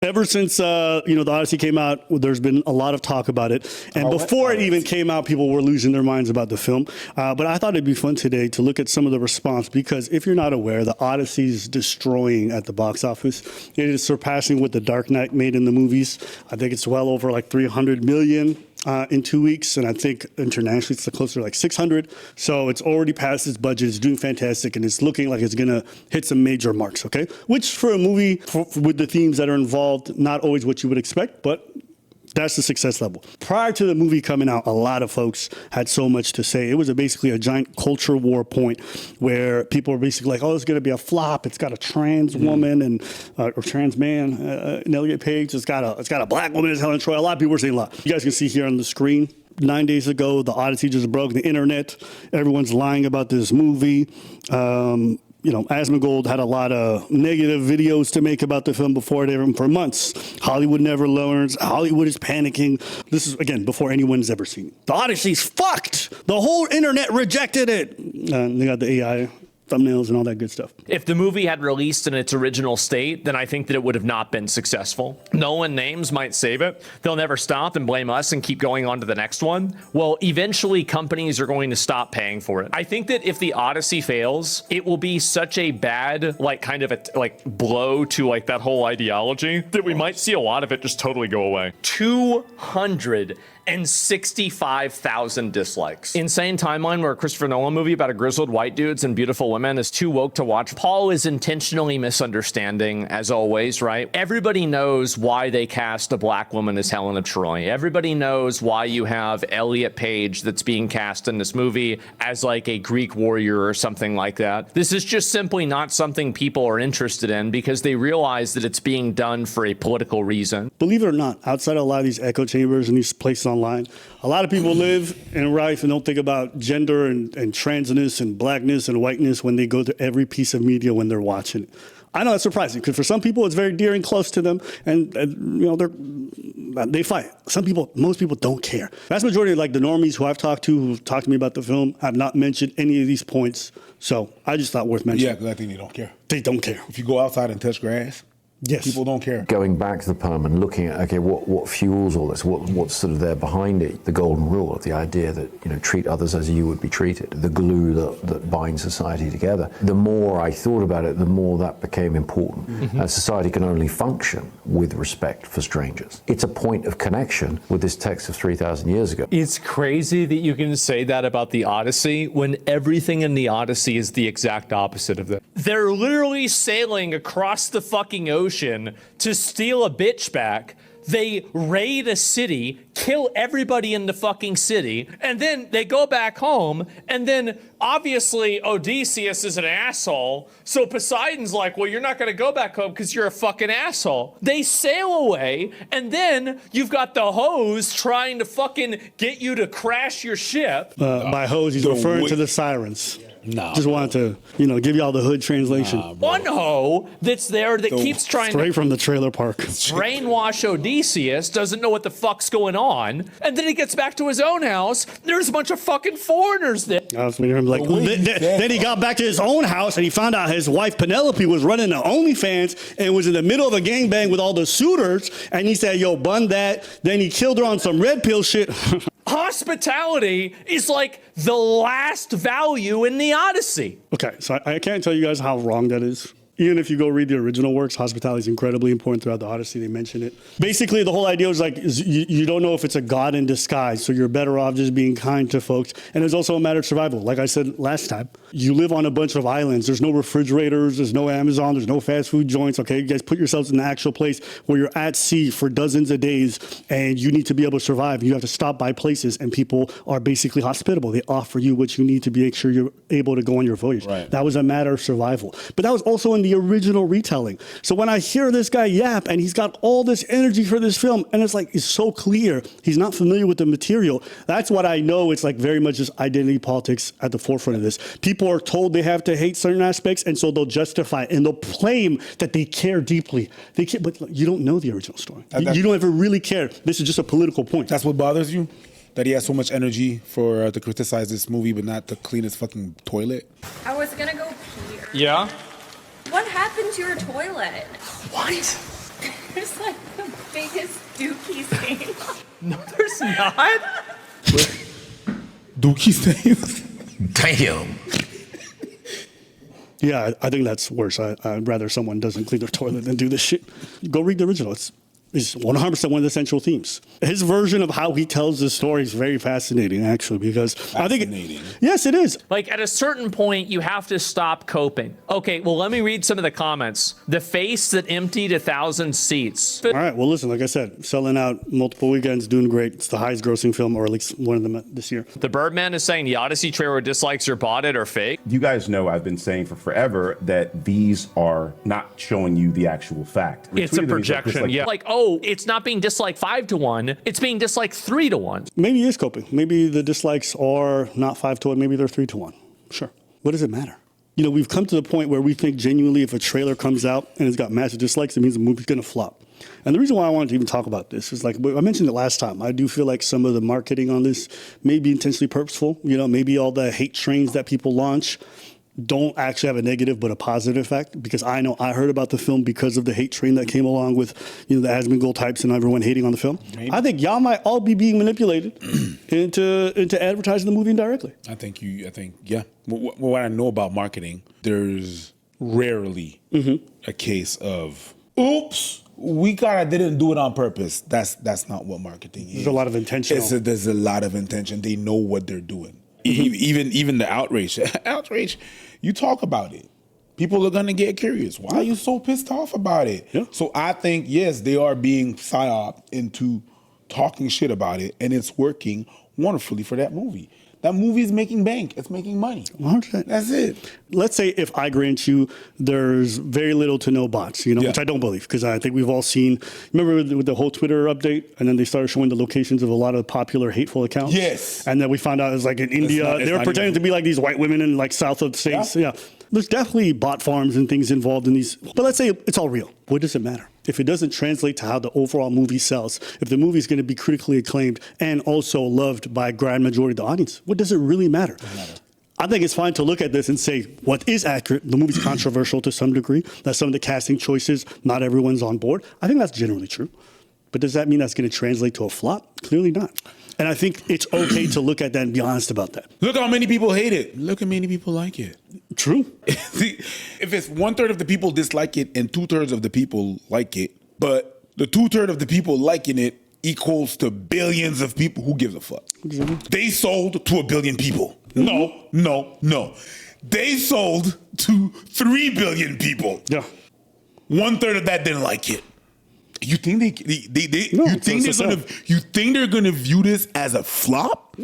ever since the Odyssey came out, there's been a lot of talk about it. And before it even came out, people were losing their minds about the film. But I thought it'd be fun today to look at some of the response, because if you're not aware, the Odyssey is destroying at the box office. It is surpassing what The Dark Knight made in the movies. I think it's well over like 300 million. In 2 weeks, and I think internationally it's closer to like 600. So it's already passed its budget. It's doing fantastic, and it's looking like it's gonna hit some major marks. Okay, which for a movie with the themes that are involved, not always what you would expect, but that's the success level. Prior to the movie coming out, a lot of folks had so much to say. It was basically a giant culture war point where people were basically like, oh, it's going to be a flop. It's got a trans woman and or trans man in Elliot Page. It's got a black woman as Helen Troy. A lot of people were saying a lot. You guys can see here on the screen. 9 days ago, the Odyssey just broke the internet. Everyone's lying about this movie. Asmongold had a lot of negative videos to make about the film before it aired for months. Hollywood never learns. Hollywood is panicking. This is, again, before anyone's ever seen it. The Odyssey's fucked. The whole internet rejected it. They got the AI thumbnails and all that good stuff. If the movie had released in its original state, then I think that it would have not been successful. Nolan names might save it. They'll never stop and blame us and keep going on to the next one. Well, eventually companies are going to stop paying for it. I think that if the Odyssey fails, it will be such a bad, blow to that whole ideology that we might see a lot of it just totally go away. 265,000 dislikes. Insane timeline where a Christopher Nolan movie about a grizzled white dudes and beautiful women is too woke to watch. Paul is intentionally misunderstanding, as always, right? Everybody knows why they cast a black woman as Helen of Troy. Everybody knows why you have Elliot Page that's being cast in this movie as like a Greek warrior or something like that. This is just simply not something people are interested in because they realize that it's being done for a political reason. Believe it or not, outside of a lot of these echo chambers and these places online, a lot of people live in life and don't think about gender and transness and blackness and whiteness when they go to every piece of media when they're watching it. I know that's surprising because for some people it's very dear and close to them, and they fight. Most people don't care. Vast majority of the normies who I've talked to me about the film have not mentioned any of these points. So I just thought worth mentioning. Yeah, because I think they don't care. They don't care. If you go outside and touch grass, yes, people don't care. Going back to the poem and looking at, okay, what fuels all this? What's sort of there behind it? The golden rule of the idea that, treat others as you would be treated, the glue that binds society together. The more I thought about it, the more that became important. Mm-hmm. Society can only function with respect for strangers. It's a point of connection with this text of 3,000 years ago. It's crazy that you can say that about the Odyssey when everything in the Odyssey is the exact opposite of that. They're literally sailing across the fucking ocean to steal a bitch back. They raid a city, kill everybody in the fucking city, and then they go back home, and then obviously Odysseus is an asshole, so Poseidon's like, well, you're not gonna go back home because you're a fucking asshole. They sail away, and then you've got the hose trying to fucking get you to crash your ship. By hose, he's referring to the sirens. No. Just wanted to, give y'all the hood translation. One hoe that's there that keeps trying straight from the trailer park. Brainwash Odysseus, doesn't know what the fuck's going on, and then he gets back to his own house. There's a bunch of fucking foreigners there. Then he got back to his own house and he found out his wife Penelope was running the OnlyFans and was in the middle of a gangbang with all the suitors, and he said, yo, bun that. Then he killed her on some red pill shit. Hospitality is like the last value in the Odyssey. Okay, so I can't tell you guys how wrong that is. Even if you go read the original works, hospitality is incredibly important throughout the Odyssey. They mention it. Basically, the whole idea was you don't know if it's a god in disguise, so you're better off just being kind to folks. And it's also a matter of survival. Like I said last time, you live on a bunch of islands. There's no refrigerators. There's no Amazon. There's no fast food joints. Okay, you guys put yourselves in the actual place where you're at sea for dozens of days, and you need to be able to survive. You have to stop by places, and people are basically hospitable. They offer you what you need to make sure you're able to go on your voyage. Right. That was a matter of survival. But that was also in the original retelling. So when I hear this guy yap and he's got all this energy for this film and it's so clear he's not familiar with the material, that's what I know. It's very much just identity politics at the forefront of this. People are told they have to hate certain aspects, and so they'll justify it and they'll claim that they care deeply. They care, but you don't know the original story. You don't ever really care. This is just a political point. That's what bothers you? That he has so much energy to criticize this movie but not to clean his fucking toilet? I was gonna go pee. Yeah? What happened to your toilet? What? There's biggest dookie stain. No, there's not. Dookie stains. Damn. Yeah, I think that's worse. I'd rather someone doesn't clean their toilet than do this shit. Go read the original. It's 100% one of the central themes. His version of how he tells the story is very fascinating, actually, because I think. Yes, it is. Like, at a certain point, you have to stop coping. Okay, well, let me read some of the comments. The face that emptied 1,000 seats. All right, well, listen, like I said, selling out multiple weekends, doing great. It's the highest grossing film, or at least one of them this year. The Birdman is saying the Odyssey trailer dislikes or bought it or fake. You guys know I've been saying for forever that these are not showing you the actual fact. It's a projection, yeah. Like, oh, it's not being disliked 5-1. It's being disliked 3-1. Maybe he is coping. Maybe the dislikes are not 5-1. Maybe they're 3-1. Sure. What does it matter? You know, we've come to the point where we think genuinely if a trailer comes out and it's got massive dislikes, it means the movie's going to flop. And the reason why I wanted to even talk about this is, like I mentioned it last time, I do feel like some of the marketing on this may be intentionally purposeful. You know, maybe all the hate trains that people launch don't actually have a negative but a positive effect, because I know I heard about the film because of the hate train that came along with, you know, the Asmongold types and everyone hating on the film. Maybe. I think y'all might all be being manipulated into advertising the movie indirectly. I think, yeah. What I know about marketing, there's rarely a case of, oops, we kind of didn't do it on purpose. That's not what marketing is. There's a lot of intention. There's a lot of intention. They know what they're doing. Even the outrage. Outrage, you talk about it. People are going to get curious. Why are you so pissed off about it? Yeah. So I think, yes, they are being psyoped into talking shit about it, and it's working wonderfully for that movie. That movie is making bank. It's making money. 100%. That's it. Let's say if I grant you there's very little to no bots, you know, which I don't believe, because I think we've all seen, remember with the whole Twitter update, and then they started showing the locations of a lot of popular hateful accounts? Yes. And then we found out it was like in India, they were pretending to be like these white women in like south of the states. Yeah. There's definitely bot farms and things involved in these. But let's say it's all real. What does it matter? If it doesn't translate to how the overall movie sells, if the movie is going to be critically acclaimed and also loved by a grand majority of the audience, what does it really matter? I think it's fine to look at this and say what is accurate. The movie's controversial to some degree. That some of the casting choices, not everyone's on board. I think that's generally true. But does that mean that's going to translate to a flop? Clearly not. And I think it's okay to look at that and be honest about that. Look how many people hate it. Look how many people like it. True. If it's 1/3 of the people dislike it and 2/3 of the people like it, but the 2/3 of the people liking it equals to billions of people, who gives a fuck? They sold to 1 billion people. No. They sold to 3 billion people. Yeah. 1/3 of that didn't like it. You think you think they're gonna view this as a flop?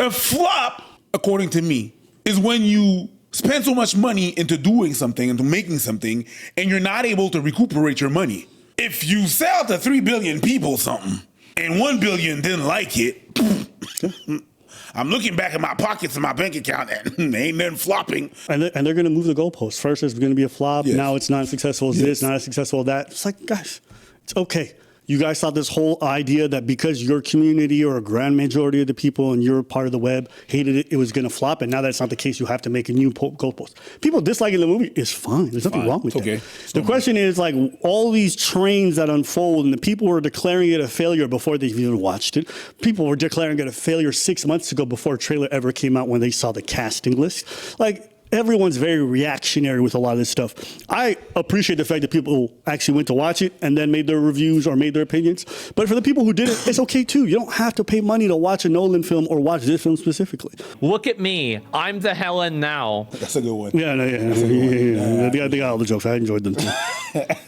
A flop, according to me, is when you spend so much money into doing something, into making something, and you're not able to recuperate your money. If you sell to 3 billion people something, and 1 billion didn't like it, I'm looking back at my pockets and my bank account, and ain't nothing flopping. And they're going to move the goalposts. First, it's going to be a flop. Yes. Now it's not as successful as this, not as successful as that. It's like, guys, it's okay. You guys thought this whole idea that because your community or a grand majority of the people and your part of the web hated it, it was going to flop. And now that's not the case. You have to make a new goalpost. People disliking the movie is fine. There's nothing wrong with that. The question is, like, all these trains that unfold, and the people were declaring it a failure before they've even watched it. People were declaring it a failure 6 months ago before a trailer ever came out when they saw the casting list. Like, everyone's very reactionary with a lot of this stuff. I appreciate the fact that people actually went to watch it and then made their reviews or made their opinions. But for the people who didn't, it's okay too. You don't have to pay money to watch a Nolan film or watch this film specifically. Look at me. I'm the Helen now. That's a good one. Yeah. They got all the jokes. I enjoyed them too.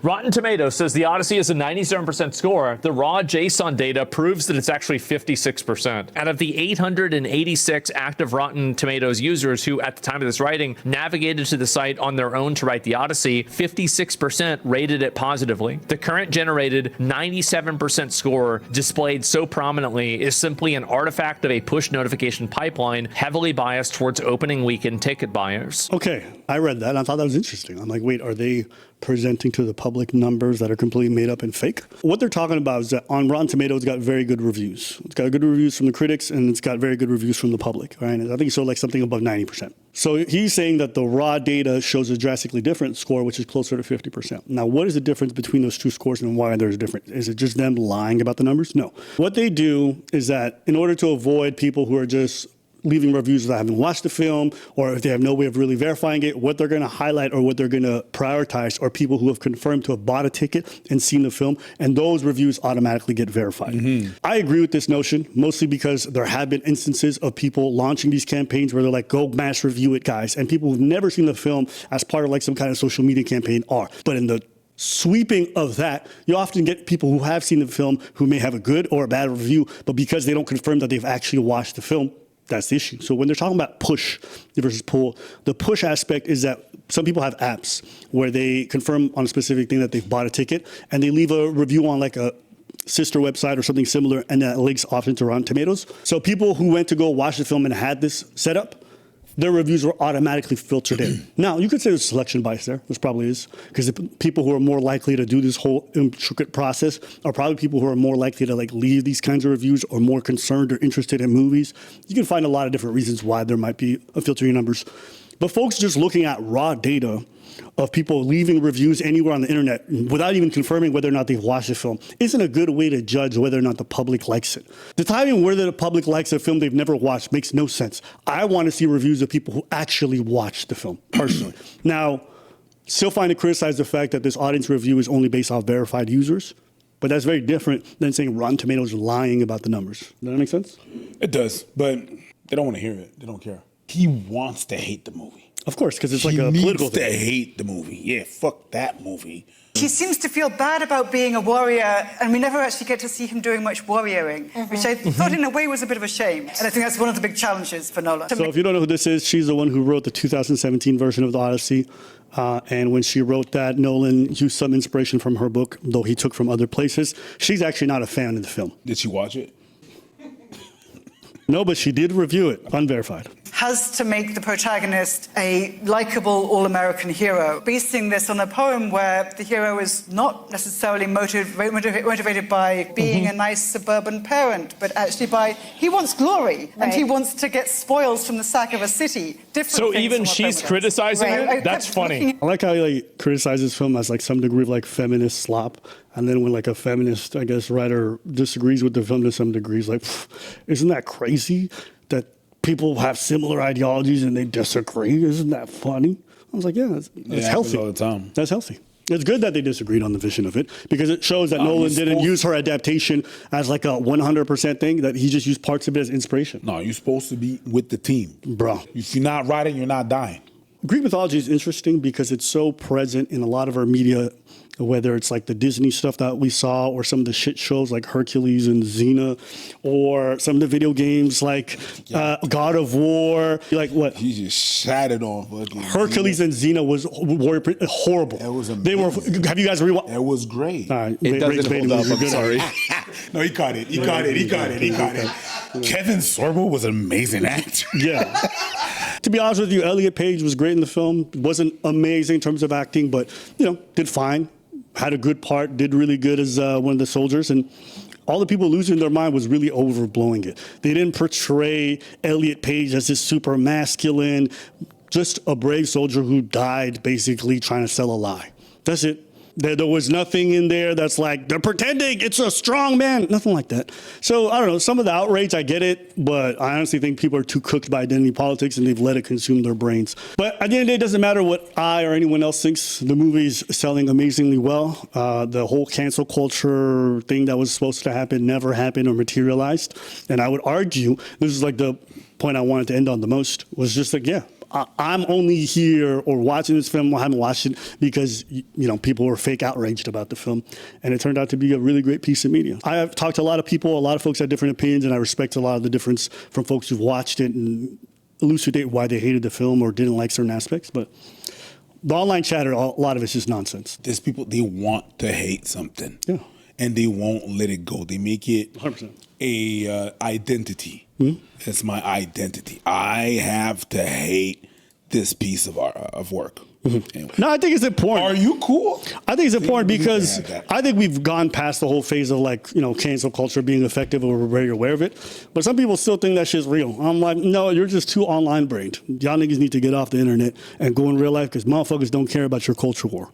Rotten Tomatoes says The Odyssey is a 97% score. The raw JSON data proves that it's actually 56%. Out of the 886 active Rotten Tomatoes users who, at the time of this writing, navigated to the site on their own to write The Odyssey, 56% rated it positively. The current generated 97% score displayed so prominently is simply an artifact of a push notification pipeline heavily biased towards opening weekend ticket buyers. Okay, I read that and I thought that was interesting. I'm like, wait, are they presenting to the public numbers that are completely made up and fake. What they're talking about is that on Rotten Tomatoes, it's got very good reviews. It's got good reviews from the critics, and it's got very good reviews from the public, right? And I think so, like something above 90%. So he's saying that the raw data shows a drastically different score, which is closer to 50%. Now, what is the difference between those two scores and why there's a difference? Is it just them lying about the numbers? No. What they do is that in order to avoid people who are just leaving reviews that haven't watched the film, or if they have no way of really verifying it, what they're going to highlight or what they're going to prioritize are people who have confirmed to have bought a ticket and seen the film, and those reviews automatically get verified. I agree with this notion, mostly because there have been instances of people launching these campaigns where they're like, go mass review it, guys, and people who've never seen the film as part of like some kind of social media campaign are. But in the sweeping of that, you often get people who have seen the film who may have a good or a bad review, but because they don't confirm that they've actually watched the film, that's the issue. So when they're talking about push versus pull, the push aspect is that some people have apps where they confirm on a specific thing that they've bought a ticket and they leave a review on like a sister website or something similar, and that links often to Rotten Tomatoes. So people who went to go watch the film and had this set up, their reviews were automatically filtered in. Now, you could say there's selection bias there. There probably is. Because the people who are more likely to do this whole intricate process are probably people who are more likely to like leave these kinds of reviews or more concerned or interested in movies. You can find a lot of different reasons why there might be a filtering in numbers. But folks just looking at raw data of people leaving reviews anywhere on the internet without even confirming whether or not they've watched the film isn't a good way to judge whether or not the public likes it. Deciding whether the public likes a film they've never watched makes no sense. I want to see reviews of people who actually watched the film, personally. Now, still find to criticize the fact that this audience review is only based off verified users, but that's very different than saying Rotten Tomatoes is lying about the numbers. Does that make sense? It does, but they don't want to hear it. They don't care. He wants to hate the movie. Of course, because it's like a political thing. He needs to hate the movie. Yeah, fuck that movie. He seems to feel bad about being a warrior, and we never actually get to see him doing much warrioring, which I thought in a way was a bit of a shame. And I think that's one of the big challenges for Nolan. So if you don't know who this is, she's the one who wrote the 2017 version of the Odyssey. And when she wrote that, Nolan used some inspiration from her book, though he took from other places. She's actually not a fan of the film. Did she watch it? No, but she did review it, unverified. Has to make the protagonist a likable all-American hero, basing this on a poem where the hero is not necessarily motivated by being a nice suburban parent, but actually by, he wants glory, and he wants to get spoils from the sack of a city. So even she's criticizing it? That's funny. I like how he like criticizes film as like some degree of like feminist slop. And then when like a feminist, I guess, writer disagrees with the film to some degree, he's like, isn't that crazy that people have similar ideologies and they disagree? Isn't that funny? I was like, yeah, that's healthy. All the time. That's healthy. It's good that they disagreed on the vision of it because it shows that Nolan didn't use her adaptation as like a 100% thing, that he just used parts of it as inspiration. No, you're supposed to be with the team. Bro. If you're not riding, you're not dying. Greek mythology is interesting because it's so present in a lot of our media, whether it's like the Disney stuff that we saw or some of the shit shows like Hercules and Xena, or some of the video games like God of War. Like what? He just shattered on fucking Hercules and Xena was horrible. It was amazing. They were. Have you guys rewatched? It was great. All right, It doesn't hold up. I'm sorry. No, he caught it. He caught it. Kevin Sorbo was an amazing actor. Yeah. To be honest with you, Elliot Page was great in the film. Wasn't amazing in terms of acting, but, you know, did fine. Had a good part, did really good as one of the soldiers. And all the people losing their mind was really overblowing it. They didn't portray Elliot Page as this super masculine, just a brave soldier who died basically trying to sell a lie. That's it. There was nothing in there that's like, they're pretending it's a strong man. Nothing like that. So, I don't know, some of the outrage, I get it, but I honestly think people are too cooked by identity politics and they've let it consume their brains. But at the end of the day, it doesn't matter what I or anyone else thinks. The movie's selling amazingly well. The whole cancel culture thing that was supposed to happen never happened or materialized. And I would argue, this is like the point I wanted to end on the most, was just like, yeah, I'm only here or watching this film, I haven't watched it because, you know, people were fake outraged about the film. And it turned out to be a really great piece of media. I have talked to a lot of people, a lot of folks have different opinions, and I respect a lot of the difference from folks who've watched it and elucidate why they hated the film or didn't like certain aspects. But the online chatter, a lot of it's just nonsense. There's people, they want to hate something. Yeah. And they won't let it go. They make it 100%. a identity. It's my identity. I have to hate this piece of work. No, I think it's important. Are you cool? I think it's important we need to because have that. I think we've gone past the whole phase of like, cancel culture being effective or we're very aware of it. But some people still think that shit's real. I'm like, no, you're just too online brained. Y'all niggas need to get off the internet and go in real life because motherfuckers don't care about your culture war.